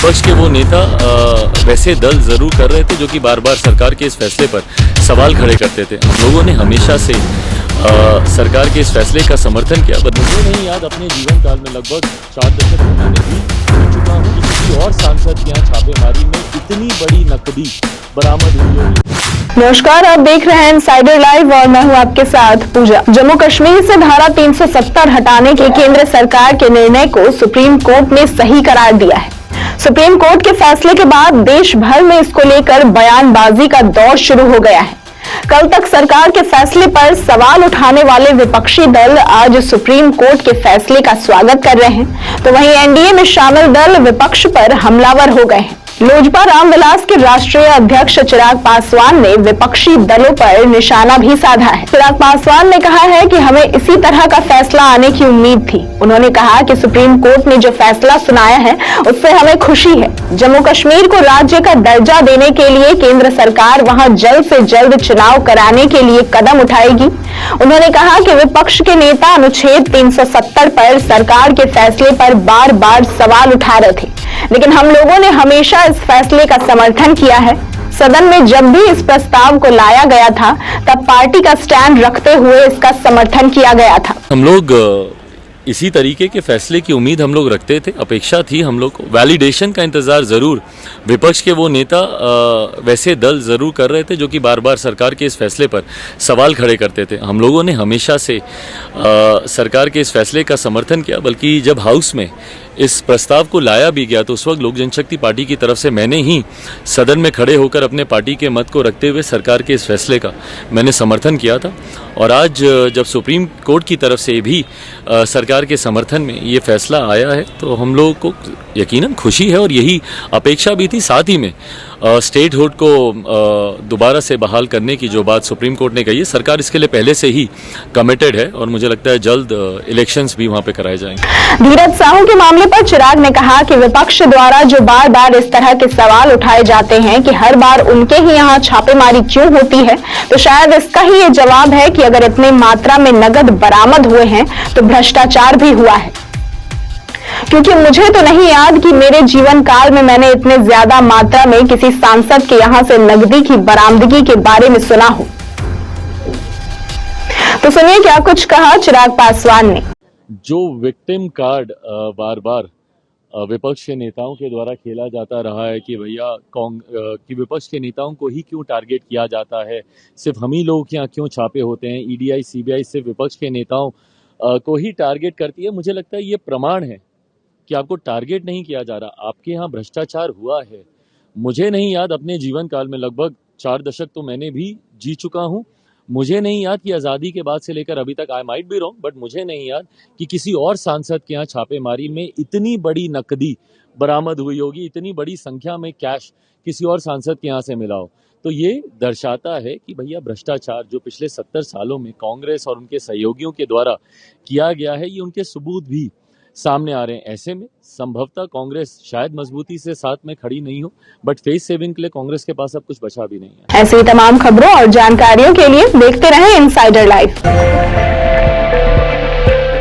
विपक्ष के वो नेता वैसे दल जरूर कर रहे थे जो कि बार बार सरकार के इस फैसले पर सवाल खड़े करते थे। हम लोगों ने हमेशा से सरकार के इस फैसले का समर्थन किया। बट मुझे नहीं याद अपने जीवन काल में लगभग 4 दशक मैंने भी सुन चुका हूँ कि किसी और सांसद के यहाँ छापेमारी में इतनी बड़ी नकदी बरामद हुई होगी। नमस्कार, आप देख रहे हैं इनसाइडर लाइव और मैं हूं आपके साथ पूजा। जम्मू कश्मीर से धारा 370 हटाने के केंद्र सरकार के निर्णय को सुप्रीम कोर्ट ने सही करार दिया है। सुप्रीम कोर्ट के फैसले के बाद देश भर में इसको लेकर बयानबाजी का दौर शुरू हो गया है। कल तक सरकार के फैसले पर सवाल उठाने वाले विपक्षी दल आज सुप्रीम कोर्ट के फैसले का स्वागत कर रहे हैं, तो वहीं एनडीए में शामिल दल विपक्ष पर हमलावर हो गए हैं। लोजपा रामविलास के राष्ट्रीय अध्यक्ष चिराग पासवान ने विपक्षी दलों पर निशाना भी साधा है। चिराग पासवान ने कहा है कि हमें इसी तरह का फैसला आने की उम्मीद थी। उन्होंने कहा कि सुप्रीम कोर्ट ने जो फैसला सुनाया है उससे हमें खुशी है। जम्मू कश्मीर को राज्य का दर्जा देने के लिए केंद्र सरकार वहां जल्द से जल्द चुनाव कराने के लिए कदम उठाएगी। उन्होंने कहा कि विपक्ष के नेता अनुच्छेद 370 पर सरकार के फैसले पर बार बार सवाल उठा रहे थे, लेकिन हम लोगों ने हमेशा इस फैसले का समर्थन किया है। सदन में जब भी इस प्रस्ताव को लाया गया था तब पार्टी का स्टैंड रखते हुए इसका समर्थन किया गया था। हम लोग इसी तरीके के फैसले की उम्मीद हम लोग रखते थे, अपेक्षा थी हम लोग को। वैलिडेशन का इंतजार जरूर विपक्ष के वो नेता वैसे दल जरूर कर रहे थे जो कि बार बार सरकार के इस फैसले पर सवाल खड़े करते थे। हम लोगों ने हमेशा से सरकार के इस फैसले का समर्थन किया। बल्कि जब हाउस में इस प्रस्ताव को लाया भी गया तो उस वक्त लोक जनशक्ति पार्टी की तरफ से मैंने ही सदन में खड़े होकर अपने पार्टी के मत को रखते हुए सरकार के इस फैसले का मैंने समर्थन किया था। और आज जब सुप्रीम कोर्ट की तरफ से भी सरकार के समर्थन में ये फैसला आया है तो हम लोगों को यकीनन खुशी है और यही अपेक्षा भी थी। साथ ही में स्टेट हुड को दोबारा से बहाल करने की जो बात सुप्रीम कोर्ट ने कही है, सरकार इसके लिए पहले से ही कमिटेड है और मुझे लगता है जल्द इलेक्शंस भी वहां पे कराए जाएंगे। धीरज साहू के मामले पर चिराग ने कहा कि विपक्ष द्वारा जो बार बार इस तरह के सवाल उठाए जाते हैं कि हर बार उनके ही यहाँ छापेमारी क्यों होती है, तो शायद इसका ही ये जवाब है कि अगर इतनी मात्रा में नगद बरामद हुए हैं तो भ्रष्टाचार भी हुआ है। क्योंकि मुझे तो नहीं याद कि मेरे जीवन काल में मैंने इतने ज्यादा मात्रा में किसी सांसद के यहाँ से नकदी की बरामदगी के बारे में सुना हो। तो सुनिए क्या कुछ कहा चिराग पासवान ने। जो विक्टिम कार्ड बार बार विपक्ष के नेताओं के द्वारा खेला जाता रहा है कि भैया कि विपक्ष के नेताओं को ही क्यों टारगेट किया जाता है, सिर्फ हम ही लोगों के यहाँ क्यों छापे होते हैं, ईडीआई सीबीआई सिर्फ विपक्ष के नेताओं को ही टारगेट करती है। मुझे लगता है ये प्रमाण है कि आपको टारगेट नहीं किया जा रहा, आपके यहाँ भ्रष्टाचार हुआ है। मुझे नहीं याद अपने जीवन काल में लगभग 4 दशक तो मैंने भी जी चुका हूँ। मुझे नहीं याद कि आज़ादी के बाद से लेकर अभी तक, I might be wrong, but मुझे नहीं याद कि किसी और सांसद के यहाँ छापेमारी में इतनी बड़ी नकदी बरामद हुई होगी, इतनी बड़ी संख्या में कैश किसी और सांसद के यहाँ से मिला हो। तो ये दर्शाता है कि भैया भ्रष्टाचार जो पिछले 70 सालों में कांग्रेस और उनके सहयोगियों के द्वारा किया गया है, ये उनके सबूत भी सामने आ रहे हैं। ऐसे में संभवतः कांग्रेस शायद मजबूती से साथ में खड़ी नहीं हो, बट फेस सेविंग के लिए कांग्रेस के पास अब कुछ बचा भी नहीं है। ऐसी तमाम खबरों और जानकारियों के लिए देखते रहें इनसाइडर लाइव।